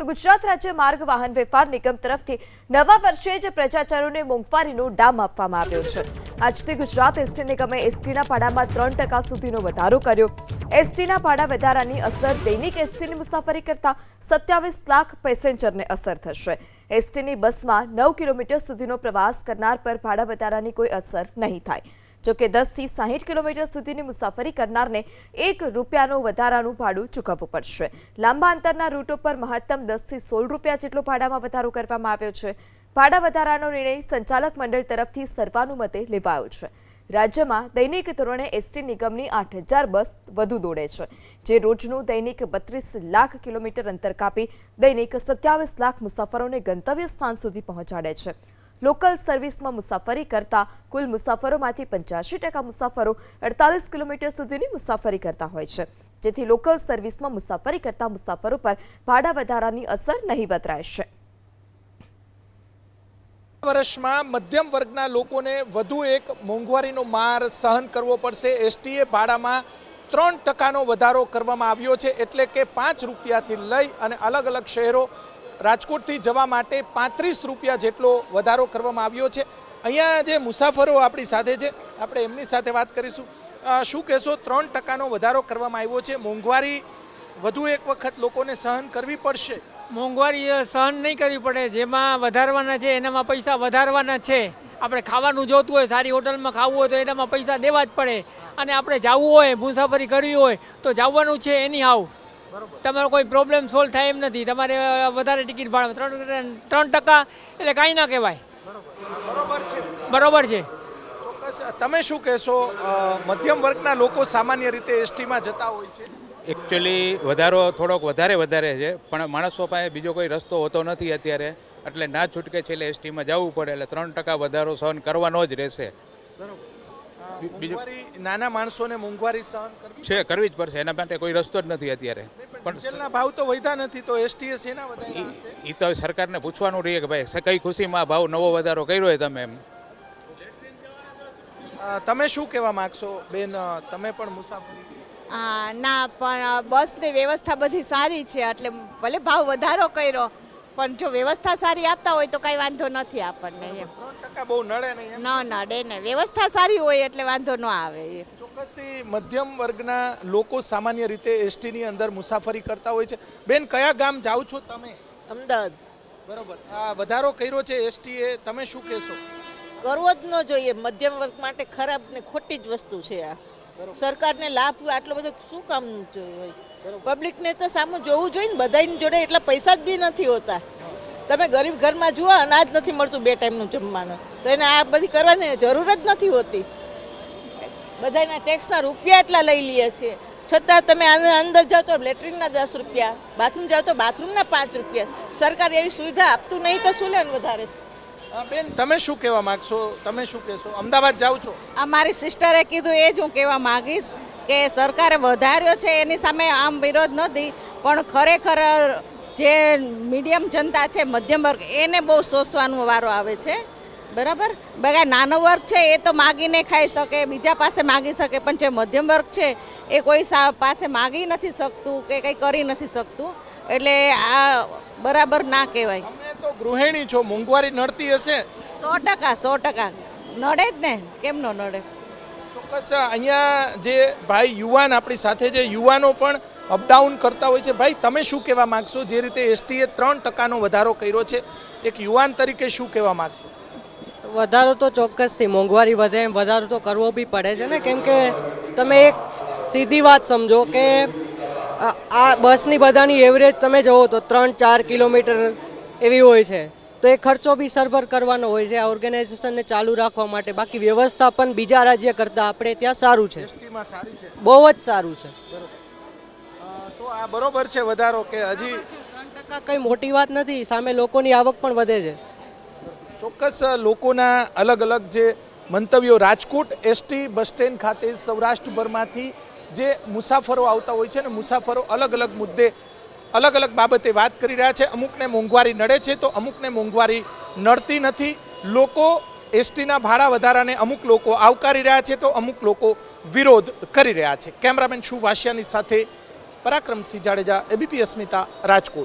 તો ગુજરાત રાજ્ય માર્ગ વાહન વેપાર નિગમ તરફથી નવા વર્ષે જ પ્રજાજનોને મોંઘવારીનો ડામ આપવામાં આવ્યો છે। આજથી ગુજરાત એસટી નિગમે એસટીના ભાડામાં 3% સુધીનો વધારો કર્યો। એસટીના ભાડા વધારાની અસર દૈનિક એસટીની મુસાફરી કરતા 27 લાખ પેસેન્જરને અસર થશે। એસટીની બસમાં 9 કિલોમીટર સુધીનો પ્રવાસ કરનાર પર ભાડા વધારાની કોઈ અસર નહીં થાય। જો કે 10 થી 60 કિલોમીટર સુધીની મુસાફરી કરનારને ₹1 વધારાનું ભાડું ચૂકવવું પડશે। લાંબા અંતરના રૂટો પર મહત્તમ 10 થી 16 રૂપિયા જેટલો ભાડામાં વધારો કરવામાં આવ્યો છે। ભાડા વધારાનો નિર્ણય સંચાલક મંડળ તરફથી સર્વાનુમતે લેવાયો છે। રાજ્યમાં દૈનિક ધોરણે એસટી નિગમની 8000 બસ વધુ દોડે છે, જે રોજનું દૈનિક 32 લાખ કિલોમીટર અંતર કાપી દૈનિક 27 લાખ મુસાફરોને ગંતવ્ય સ્થાન સુધી પહોંચાડે છે। લોકલ સર્વિસમાં મુસાફરી કરતા કુલ મુસાફરોમાંથી 85% મુસાફરો 48 કિલોમીટર સુધીની મુસાફરી કરતા હોય છે, જેથી લોકલ સર્વિસમાં મુસાફરી કરતા મુસાફરો પર ભાડા વધારાની અસર નહીવત રહેશે। વર્ષમાં મધ્યમ વર્ગના લોકોને વધુ એક મોંઘવારીનો માર સહન કરવો પડશે। એસટીએ ભાડામાં 3%નો વધારો કરવામાં આવ્યો છે, એટલે કે 5 રૂપિયાથી લઈ અને અલગ અલગ શહેરો રાજકોટથી જવા માટે 35 રૂપિયા જેટલો વધારો કરવામાં આવ્યો છે। અહીંયા જે મુસાફરો આપણી સાથે છે, આપણે એમની સાથે વાત કરીશું। શું કહેશો, 3%નો વધારો કરવામાં આવ્યો છે, મોંઘવારી વધુ એક વખત લોકોને સહન કરવી પડશે? મોંઘવારી સહન નહીં કરવી પડે, જેમાં વધારવાના છે એનામાં પૈસા વધારવાના છે। આપણે ખાવાનું જોતું હોય, સારી હોટલમાં ખાવું હોય તો એનામાં પૈસા દેવા જ પડે, અને આપણે જવું હોય, મુસાફરી કરવી હોય તો જવાનું છે એની હાવ। તમારો કોઈ પ્રોબ્લેમ સોલ્વ થાય એમ નથી। તમારે વધારે ટિકિટ ભાડા 3% એટલે કાંઈ ના કહેવાય। બરોબર છે। ચોક્કસ તમે શું કહેશો, મધ્યમ વર્ગના લોકો સામાન્ય રીતે એસટીમાં જતા હોય છે? એકચ્યુઅલી વધારો થોડોક વધારે છે, પણ માણસો પાસે બીજો કોઈ રસ્તો હોતો નથી અત્યારે, એટલે ના છૂટકે છે એટલે એસટીમાં જવું પડે, એટલે 3% વધારો સહન કરવાનો જ રહેશે। નાના માણસોને મોંઘવારી સહન કરવી જ પડશે, એના માટે કોઈ રસ્તો જ નથી અત્યારે। પણ ડીઝલના ભાવ તો વધ્યા નથી, તો એસટીએ શેના વધાર્યા હશે? એ તો સરકારને પૂછવાનું રહે કે ભાઈ કઈ ખુશીમાં ભાવ નવો વધારો કર્યો હોય તમે એમ। તમે શું કહેવા માંગશો બેન, તમે પણ મુસાફરી? ના, પણ બસની વ્યવસ્થા બધી સારી છે, એટલે ભલે ભાવ વધારો કર્યો પણ જો વ્યવસ્થા સારી આપતા હોય તો કઈ વાંધો નથી આપણને એમ। 3% બહુ નડે નહીં? ન નડે ને, વ્યવસ્થા સારી હોય એટલે વાંધો ન આવે। ચોક્કસથી મધ્યમ વર્ગના લોકો સામાન્ય રીતે એસટીની અંદર મુસાફરી કરતા હોય છે। બેન, કયા ગામ જાઓ છો તમે? અમદાવાદ। બરોબર, આ વધારો કર્યો છે એસટીએ, તમે શું કહેશો? કરવો જ ન જોઈએ, મધ્યમ વર્ગ માટે ખરાબ ને ખોટી જ વસ્તુ છે આ। સરકારને લાભ આટલો બધો શું કામ જોઈએ? પબ્લિકને તો સામું જોવું જોઈએ ને, બધાની જોડે એટલા પૈસા જ બી નથી હોતા। તમે ગરીબ ઘરમાં જુઓ, અનાજ નથી મળતું 2 ટાઈમનું જમવાનું, તો એને આ બધી કરવાની જરૂર જ નથી હોતી। બધાના ટેક્સના રૂપિયા એટલા લઈ લઈએ છીએ, છતાં તમે અંદર જાઓ તો લેટ્રિનના 10 રૂપિયા, બાથરૂમ જાઓ તો બાથરૂમના 5 રૂપિયા। સરકાર એવી સુવિધા આપતું નહીં તો શું લેવાનું વધારે? બેન, તમે શું કહેવા માંગશો, તમે શું કહેશો? અમદાવાદ જાઓ છો? મારી સિસ્ટરે કીધું એ જ હું કહેવા માંગીશ કે સરકારે વધાર્યો છે એની સામે આમ વિરોધ નથી, પણ ખરેખર જે મીડિયમ જનતા છે, મધ્યમ વર્ગ, એને બહુ સોચવાનો વારો આવે છે। બરાબર, બગા નાનો વર્ગ છે એ તો માગીને ખાઈ શકે, બીજા પાસે માગી શકે, પણ જે મધ્યમ વર્ગ છે એ કોઈ પાસે માગી નથી શકતું કે કંઈ કરી નથી શકતું, એટલે આ બરાબર ના કહેવાય। તમે તો ગૃહિણી છો, મોંઘવારી નડતી હશે? 100% નડે જ ને, કેમ ન નડે? ચોક્કસ અહીંયા જે ભાઈ યુવાન આપણી સાથે છે, યુવાનો પણ અપડાઉન કરતા હોય છે। ભાઈ, તમે શું કહેવા માંગશો? જે રીતે એસટીએ 3%નો વધારો કર્યો છે, એક યુવાન તરીકે શું કહેવા માંગશો? વધારો તો ચોક્કસથી, મોંઘવારી વધે એમ વધારો તો કરવો બી પડે છે ને, કેમ કે તમે એક સીધી વાત સમજો કે આ બસની બધાની એવરેજ તમે જુઓ તો 3-4 કિલોમીટર એવી હોય છે, તો એ ખર્ચો બી સરભર કરવાનો હોય છે આ ઓર્ગેનાઇઝેશનને ચાલુ રાખવા માટે। બાકી વ્યવસ્થા પણ બીજા રાજ્ય કરતાં આપણે ત્યાં સારું છે, બહુ જ સારું છે। તો આ બરોબર છે વધારો કે હજી 3% કંઈ મોટી વાત નથી, સામે લોકોની આવક પણ વધે છે। ચોક્કસ લોકોના અલગ અલગ જે મંતવ્યો, રાજકોટ એસટી બસ સ્ટેન્ડ ખાતે સૌરાષ્ટ્રભરમાંથી જે મુસાફરો આવતા હોય છે ને, મુસાફરો અલગ અલગ મુદ્દે અલગ અલગ બાબતે વાત કરી રહ્યા છે। અમુકને મોંઘવારી નડે છે તો અમુકને મોંઘવારી નડતી નથી। લોકો એસટીના ભાડા વધારાને અમુક લોકો આવકારી રહ્યા છે તો અમુક લોકો વિરોધ કરી રહ્યા છે। કેમેરામેન શું વાસિયાની સાથે પરાક્રમસિંહ જાડેજા, એબીપી અસ્મિતા, રાજકોટ।